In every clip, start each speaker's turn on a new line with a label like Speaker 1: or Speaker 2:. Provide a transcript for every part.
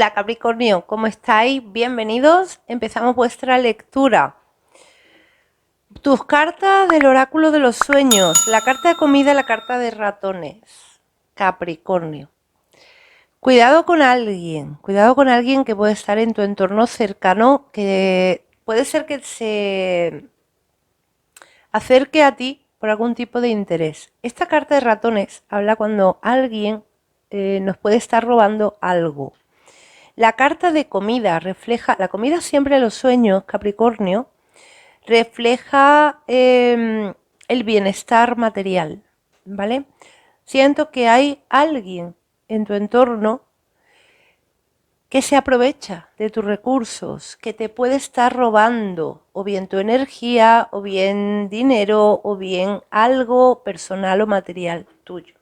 Speaker 1: Hola Capricornio, ¿cómo estáis? Bienvenidos. Empezamos vuestra lectura. Tus cartas del oráculo de los sueños, la carta de comida y la carta de ratones. Capricornio. Cuidado con alguien que puede estar en tu entorno cercano, que puede ser que se acerque a ti por algún tipo de interés. Esta carta de ratones habla cuando alguien nos puede estar robando algo. La carta de comida refleja, la comida siempre en los sueños, Capricornio, refleja el bienestar material, ¿vale? Siento que hay alguien en tu entorno que se aprovecha de tus recursos, que te puede estar robando o bien tu energía, o bien dinero, o bien algo personal o material tuyo.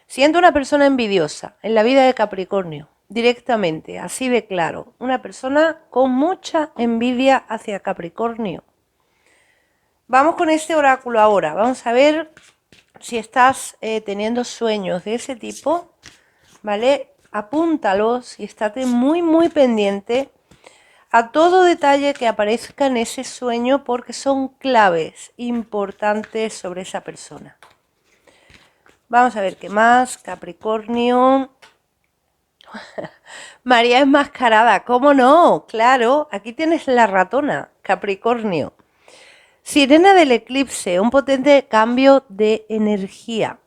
Speaker 1: Siento una persona envidiosa en la vida de Capricornio, directamente, así de claro. Una persona con mucha envidia hacia Capricornio. Vamos con este oráculo ahora. Vamos a ver si estás teniendo sueños de ese tipo, ¿vale? Apúntalos y estate muy pendiente a todo detalle que aparezca en ese sueño porque son claves importantes sobre esa persona. Vamos a ver qué más. Capricornio. María enmascarada, ¿cómo no? Claro, aquí tienes la ratona, Capricornio. Sirena del eclipse, un potente cambio de energía.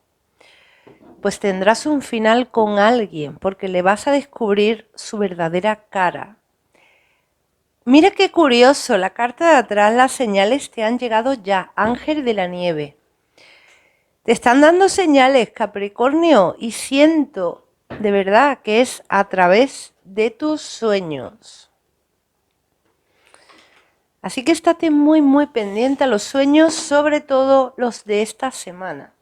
Speaker 1: Pues tendrás un final con alguien porque le vas a descubrir su verdadera cara. Mira qué curioso, la carta de atrás, las señales te han llegado ya, Ángel de la Nieve. Te están dando señales, Capricornio, y siento de verdad que es a través de tus sueños. Así que estate muy pendiente a los sueños, sobre todo los de esta semana.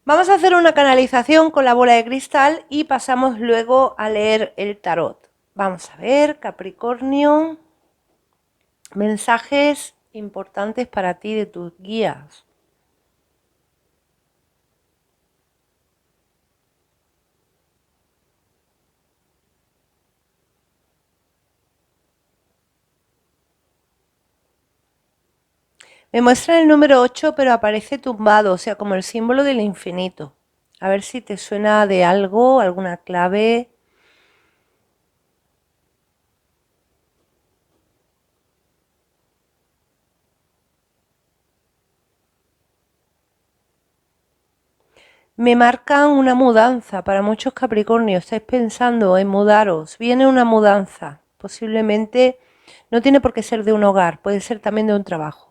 Speaker 1: Vamos a hacer una canalización con la bola de cristal y pasamos luego a leer el tarot. Vamos a ver, Capricornio, mensajes importantes para ti de tus guías. Me muestra el número 8, pero aparece tumbado, o sea, como el símbolo del infinito. A ver si te suena de algo, alguna clave. Me marcan una mudanza. Para muchos Capricornios, estáis pensando en mudaros. Viene una mudanza. Posiblemente no tiene por qué ser de un hogar, puede ser también de un trabajo.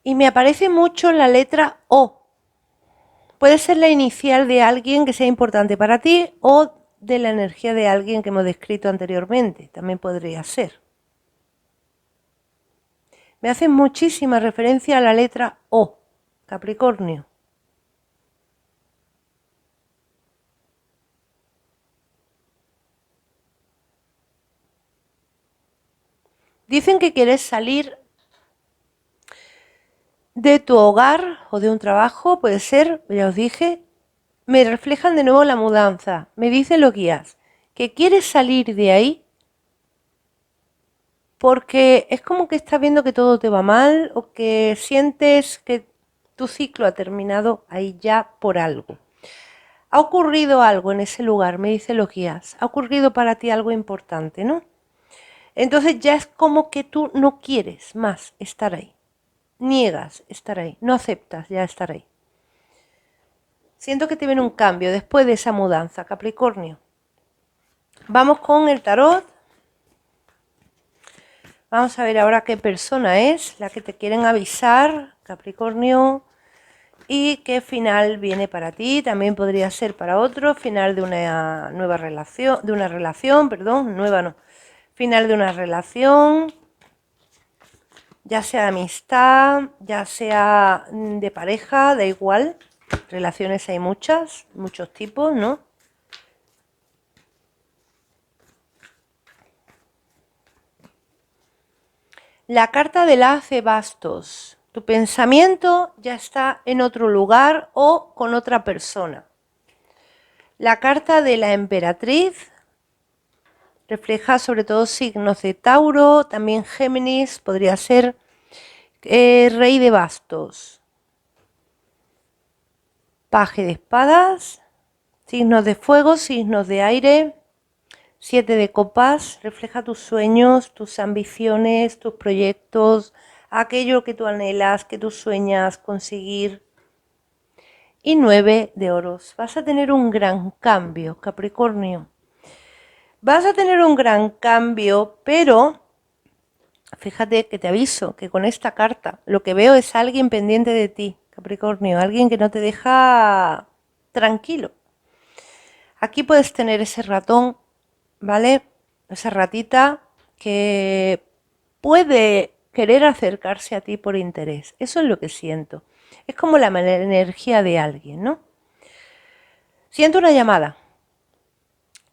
Speaker 1: Y me aparece mucho la letra O. Puede ser la inicial de alguien que sea importante para ti o de la energía de alguien que hemos descrito anteriormente. También podría ser. Me hace muchísima referencia a la letra O, Capricornio. Dicen que quieres salir de tu hogar o de un trabajo, puede ser, ya os dije. Me reflejan de nuevo la mudanza. Me dicen los guías que quieres salir de ahí porque es como que estás viendo que todo te va mal o que sientes que tu ciclo ha terminado ahí ya por algo. Ha ocurrido algo en ese lugar, me dicen los guías. Ha ocurrido para ti algo importante, ¿no? Entonces ya es como que tú no quieres más estar ahí. Niegas estar ahí, no aceptas ya estar ahí. Siento que te viene un cambio después de esa mudanza, Capricornio. Vamos con el tarot. Vamos a ver ahora qué persona es la que te quieren avisar, Capricornio, y qué final viene para ti. También podría ser para otro, final de una nueva relación, nueva no, final de una relación, ya sea de amistad, ya sea de pareja, da igual. Relaciones hay muchos tipos, ¿no? La carta del as de bastos. Tu pensamiento ya está en otro lugar o con otra persona. La carta de la emperatriz refleja sobre todo signos de Tauro, también Géminis, podría ser rey de bastos. Paje de espadas, signos de fuego, signos de aire. 7 de copas, refleja tus sueños, tus ambiciones, tus proyectos, aquello que tú anhelas, que tú sueñas conseguir. Y 9 de oros, vas a tener un gran cambio, Capricornio. Vas a tener un gran cambio, pero fíjate que te aviso que con esta carta lo que veo es alguien pendiente de ti, Capricornio, alguien que no te deja tranquilo. Aquí puedes tener ese ratón, ¿vale? Esa ratita que puede querer acercarse a ti por interés. Eso es lo que siento. Es como la energía de alguien, ¿no? Siento una llamada,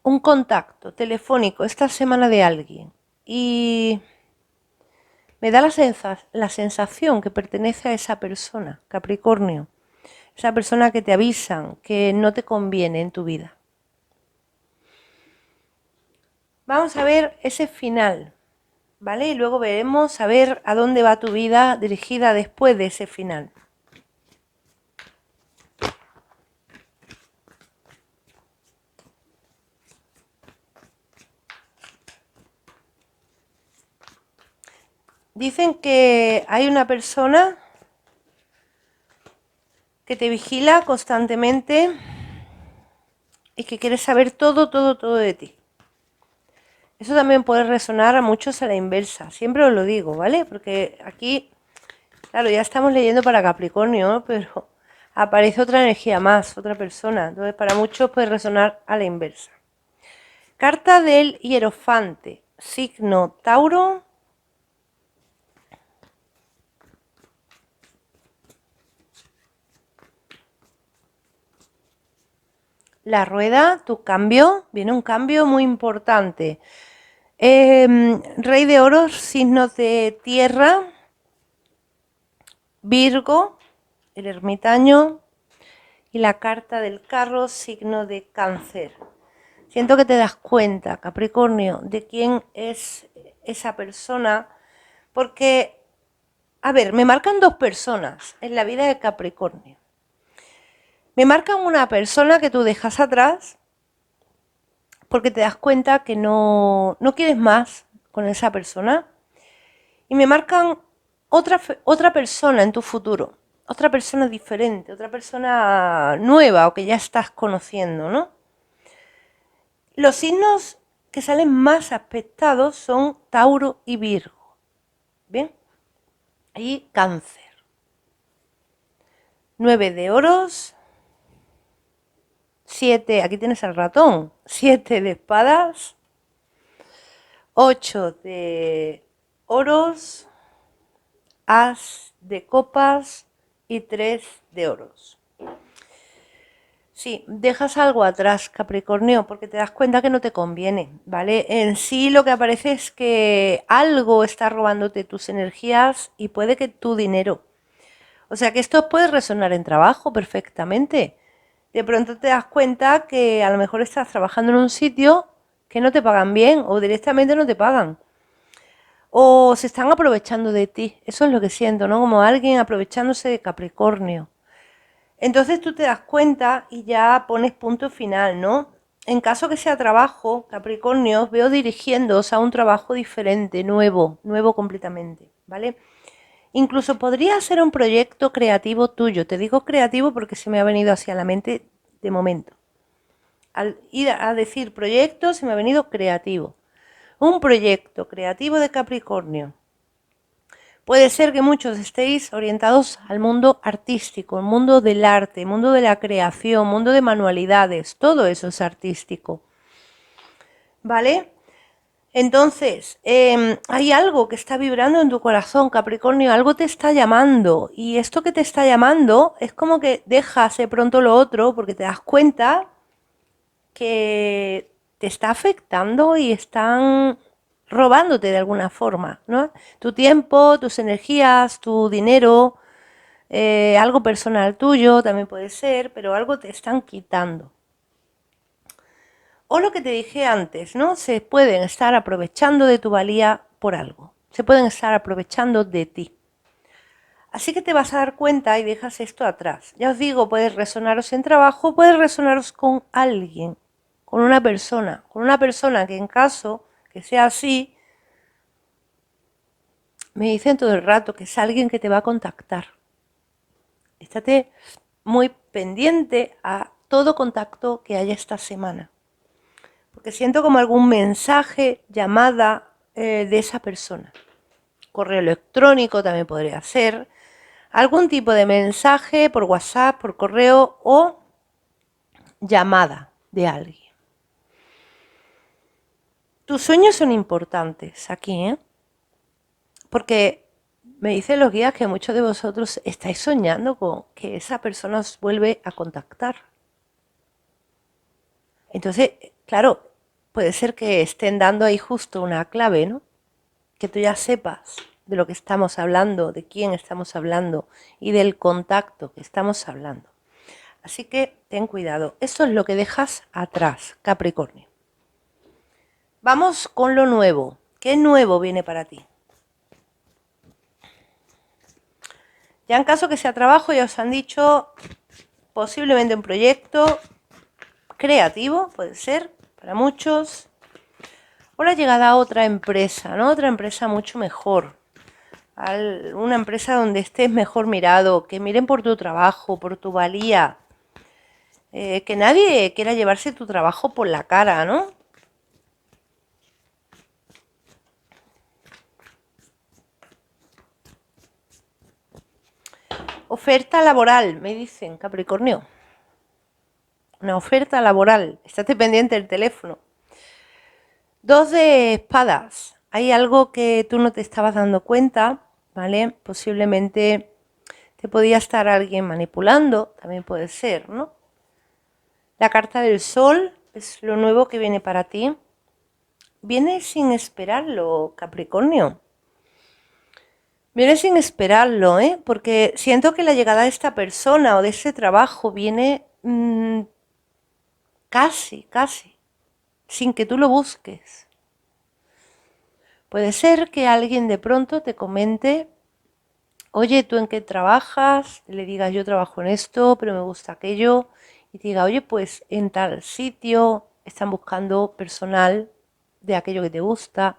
Speaker 1: un contacto telefónico esta semana de alguien y me da la sensación que pertenece a esa persona, Capricornio. Esa persona que te avisan que no te conviene en tu vida. Vamos a ver ese final, ¿vale? Y luego veremos a ver a dónde va tu vida dirigida después de ese final. Dicen que hay una persona que te vigila constantemente y que quiere saber todo de ti. Eso también puede resonar a muchos a la inversa. Siempre os lo digo, ¿vale? Porque aquí, claro, ya estamos leyendo para Capricornio, ¿no? Pero aparece otra energía más, otra persona. Entonces, para muchos puede resonar a la inversa. Carta del Hierofante, signo Tauro. La rueda, tu cambio, viene un cambio muy importante. Rey de oros, signos de tierra. Virgo, el ermitaño. Y la carta del carro, signo de cáncer. Siento que te das cuenta, Capricornio, de quién es esa persona. Porque, a ver, me marcan dos personas en la vida de Capricornio. Me marcan una persona que tú dejas atrás porque te das cuenta que no quieres más con esa persona. Y me marcan otra persona en tu futuro, otra persona diferente, otra persona nueva o que ya estás conociendo, ¿no? Los signos que salen más aspectados son Tauro y Virgo, ¿bien? Y Cáncer. 9 de oros. 7, aquí tienes el ratón, 7 de espadas, 8 de oros, as de copas y 3 de oros. Sí, dejas algo atrás, Capricornio, porque te das cuenta que no te conviene, ¿vale? En sí lo que aparece es que algo está robándote tus energías y puede que tu dinero. O sea que esto puede resonar en trabajo perfectamente. De pronto te das cuenta que a lo mejor estás trabajando en un sitio que no te pagan bien o directamente no te pagan. O se están aprovechando de ti. Eso es lo que siento, ¿no? Como alguien aprovechándose de Capricornio. Entonces tú te das cuenta y ya pones punto final, ¿no? En caso que sea trabajo, Capricornio, os veo dirigiéndoos a un trabajo diferente, nuevo completamente, ¿vale? Incluso podría ser un proyecto creativo tuyo. Te digo creativo porque se me ha venido hacia la mente de momento. Al ir a decir proyecto, se me ha venido creativo. Un proyecto creativo de Capricornio. Puede ser que muchos estéis orientados al mundo artístico, al mundo del arte, mundo de la creación, mundo de manualidades. Todo eso es artístico. ¿Vale? Entonces, hay algo que está vibrando en tu corazón, Capricornio, algo te está llamando y esto que te está llamando es como que dejas de pronto lo otro porque te das cuenta que te está afectando y están robándote de alguna forma, ¿no? Tu tiempo, tus energías, tu dinero, algo personal tuyo también puede ser, pero algo te están quitando. O lo que te dije antes, ¿no? Se pueden estar aprovechando de tu valía por algo. Se pueden estar aprovechando de ti. Así que te vas a dar cuenta y dejas esto atrás. Ya os digo, puede resonaros en trabajo, puede resonaros con alguien, con una persona que en caso que sea así, me dicen todo el rato que es alguien que te va a contactar. Estate muy pendiente a todo contacto que haya esta semana. Porque siento como algún mensaje, llamada de esa persona. Correo electrónico también podría ser. Algún tipo de mensaje por WhatsApp, por correo o llamada de alguien. Tus sueños son importantes aquí, ¿eh? Porque me dicen los guías que muchos de vosotros estáis soñando con que esa persona os vuelve a contactar. Entonces, claro, puede ser que estén dando ahí justo una clave, ¿no? Que tú ya sepas de lo que estamos hablando, de quién estamos hablando y del contacto que estamos hablando. Así que ten cuidado. Esto es lo que dejas atrás, Capricornio. Vamos con lo nuevo. ¿Qué nuevo viene para ti? Ya en caso que sea trabajo, ya os han dicho, posiblemente un proyecto creativo, puede ser, para muchos. O la llegada a otra empresa, ¿no? Otra empresa mucho mejor. Una empresa donde estés mejor mirado, que miren por tu trabajo, por tu valía. Que nadie quiera llevarse tu trabajo por la cara, ¿no? Oferta laboral, me dicen, Capricornio. Una oferta laboral. Estate pendiente del teléfono. 2 de espadas. Hay algo que tú no te estabas dando cuenta, ¿vale? Posiblemente te podía estar alguien manipulando, también puede ser, ¿no? La carta del sol es lo nuevo que viene para ti. Viene sin esperarlo, Capricornio. Viene sin esperarlo, ¿eh? Porque siento que la llegada de esta persona o de ese trabajo viene casi, sin que tú lo busques. Puede ser que alguien de pronto te comente, oye, ¿tú en qué trabajas? Le digas, yo trabajo en esto, pero me gusta aquello. Y te diga, oye, pues en tal sitio están buscando personal de aquello que te gusta.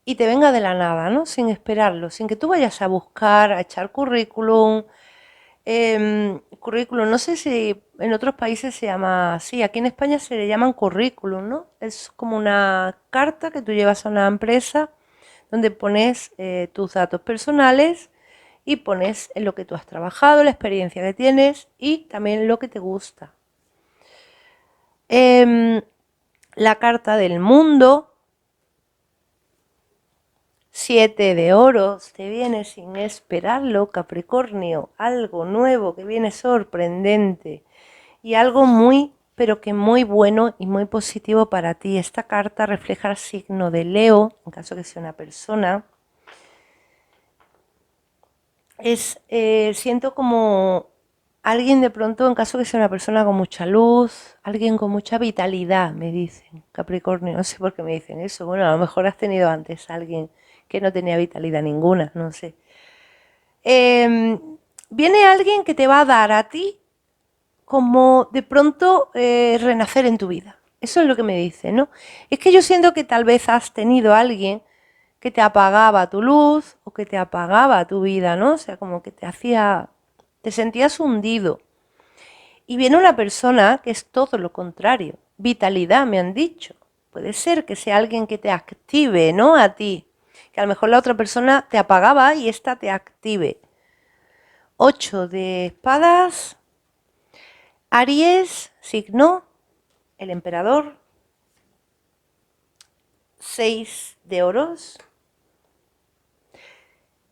Speaker 1: Y te venga de la nada, ¿no? Sin esperarlo, sin que tú vayas a buscar, a echar currículum. Currículum, no sé si en otros países se llama así, aquí en España se le llaman currículum, ¿no? Es como una carta que tú llevas a una empresa donde pones tus datos personales y pones en lo que tú has trabajado, la experiencia que tienes y también lo que te gusta. La carta del mundo, 7 de oros, te viene sin esperarlo, Capricornio, algo nuevo que viene sorprendente y algo muy, pero que muy bueno y muy positivo para ti. Esta carta refleja el signo de Leo, en caso que sea una persona. Siento como alguien de pronto, en caso que sea una persona con mucha luz, alguien con mucha vitalidad, me dicen, Capricornio, no sé por qué me dicen eso. Bueno, a lo mejor has tenido antes a alguien que no tenía vitalidad ninguna, no sé. Viene alguien que te va a dar a ti como de pronto renacer en tu vida. Eso es lo que me dice, ¿no? Es que yo siento que tal vez has tenido a alguien que te apagaba tu luz o que te apagaba tu vida, ¿no? O sea, como que te sentías hundido. Y viene una persona que es todo lo contrario. Vitalidad, me han dicho. Puede ser que sea alguien que te active, ¿no? A ti. Que a lo mejor la otra persona te apagaba y esta te active. 8 de espadas. Aries, signo, el emperador. 6 de oros.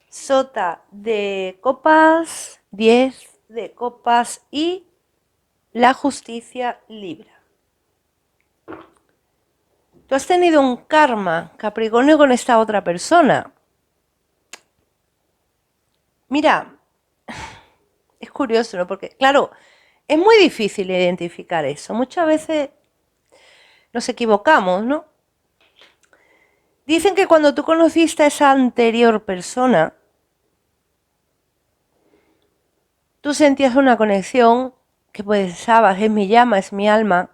Speaker 1: Sota de copas, 10 de copas y la justicia libra. Tú has tenido un karma, Capricornio, con esta otra persona. Mira, es curioso, ¿no? Porque, claro, es muy difícil identificar eso. Muchas veces nos equivocamos, ¿no? Dicen que cuando tú conociste a esa anterior persona, tú sentías una conexión que pensabas, es mi llama, es mi alma,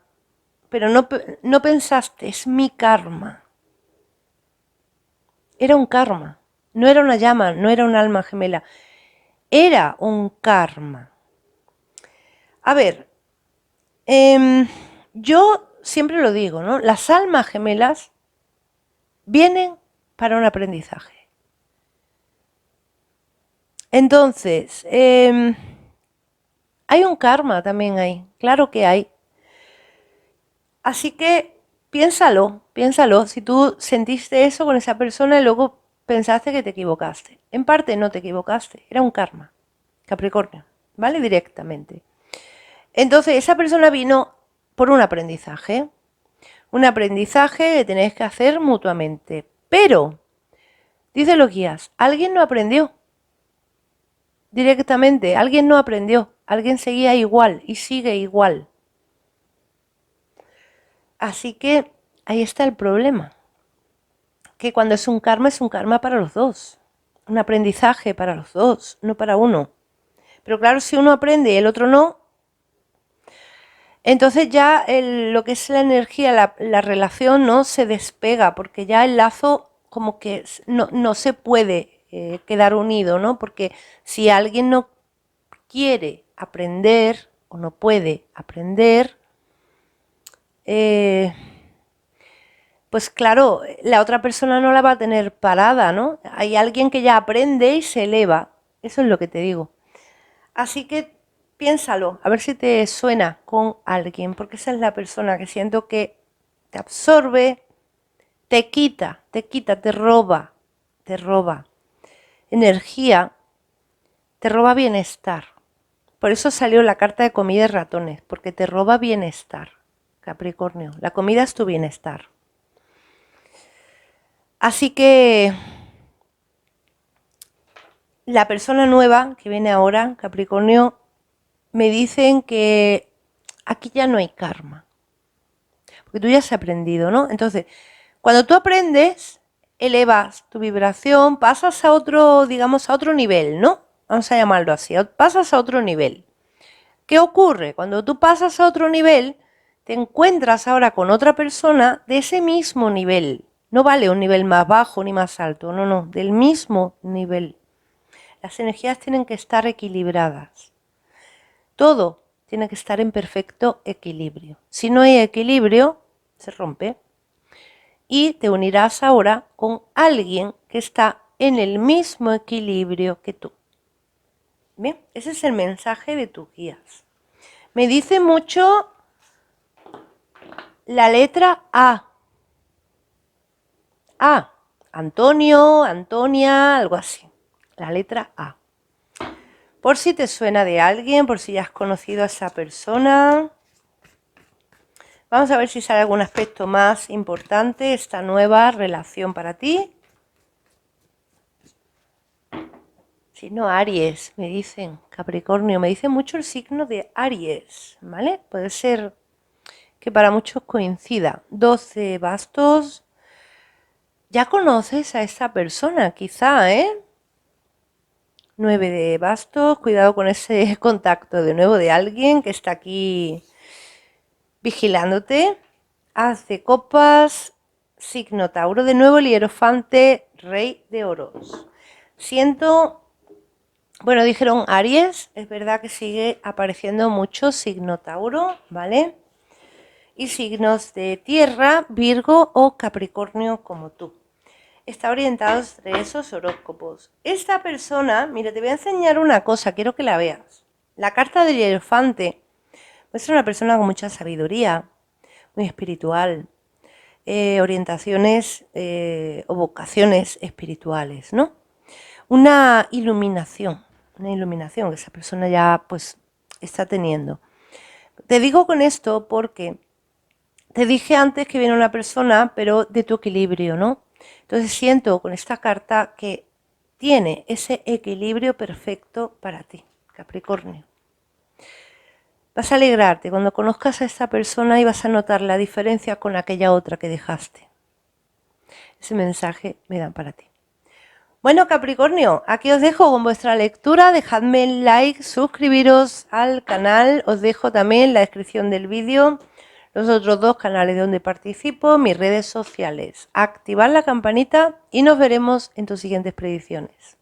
Speaker 1: pero no pensaste, es mi karma. Era un karma, no era una llama, no era un alma gemela, era un karma. A ver, yo siempre lo digo, ¿no? Las almas gemelas vienen para un aprendizaje. Entonces, hay un karma también ahí, claro que hay. Así que piénsalo, si tú sentiste eso con esa persona y luego pensaste que te equivocaste. En parte no te equivocaste, era un karma, Capricornio, ¿vale? Directamente. Entonces, esa persona vino por un aprendizaje que tenéis que hacer mutuamente. Pero, dice los guías, alguien no aprendió directamente, alguien no aprendió, alguien seguía igual y sigue igual. Así que ahí está el problema, que cuando es un karma para los dos, un aprendizaje para los dos, no para uno. Pero claro, si uno aprende y el otro no, entonces ya lo que es la energía, la relación, ¿no? Se despega, porque ya el lazo como que no se puede quedar unido, ¿no? Porque si alguien no quiere aprender o no puede aprender, pues claro, la otra persona no la va a tener parada, ¿no? Hay alguien que ya aprende y se eleva. Eso es lo que te digo. Así que piénsalo, a ver si te suena con alguien, porque esa es la persona que siento que te absorbe, te roba energía, te roba bienestar. Por eso salió la carta de comida y ratones, porque te roba bienestar, Capricornio. La comida es tu bienestar. Así que la persona nueva que viene ahora, Capricornio, me dicen que aquí ya no hay karma, porque tú ya has aprendido, ¿no? Entonces, cuando tú aprendes, elevas tu vibración, pasas a otro, digamos, a otro nivel, ¿no? Vamos a llamarlo así, pasas a otro nivel. ¿Qué ocurre? Cuando tú pasas a otro nivel, te encuentras ahora con otra persona de ese mismo nivel. No vale un nivel más bajo ni más alto, no, del mismo nivel. Las energías tienen que estar equilibradas. Todo tiene que estar en perfecto equilibrio. Si no hay equilibrio, se rompe. Y te unirás ahora con alguien que está en el mismo equilibrio que tú. Bien, ese es el mensaje de tus guías. Me dice mucho la letra A. A. Antonio, Antonia, algo así. La letra A. Por si te suena de alguien, por si ya has conocido a esa persona. Vamos a ver si sale algún aspecto más importante, esta nueva relación para ti. Si no, Aries, me dicen, Capricornio, me dice mucho el signo de Aries, ¿vale? Puede ser que para muchos coincida. 12 bastos. Ya conoces a esa persona, quizá, ¿eh? 9 de bastos, cuidado con ese contacto de nuevo de alguien que está aquí vigilándote. Haz de copas, signo Tauro, de nuevo el hierofante, rey de oros. Siento, bueno, dijeron Aries, es verdad que sigue apareciendo mucho signo Tauro, ¿vale? Y signos de tierra, Virgo o Capricornio como tú. Está orientado entre esos horóscopos. Esta persona, mira, te voy a enseñar una cosa, quiero que la veas. La carta del hierofante muestra una persona con mucha sabiduría, muy espiritual, orientaciones o vocaciones espirituales, ¿no? Una iluminación que esa persona ya pues está teniendo. Te digo con esto porque Te dije antes que viene una persona, pero de tu equilibrio, ¿no? Entonces siento con esta carta que tiene ese equilibrio perfecto para ti, Capricornio. Vas a alegrarte cuando conozcas a esta persona y vas a notar la diferencia con aquella otra que dejaste. Ese mensaje me dan para ti. Bueno, Capricornio, aquí os dejo con vuestra lectura. Dejadme el like, suscribiros al canal. Os dejo también en la descripción del vídeo los otros 2 canales donde participo, mis redes sociales. Activad la campanita y nos veremos en tus siguientes predicciones.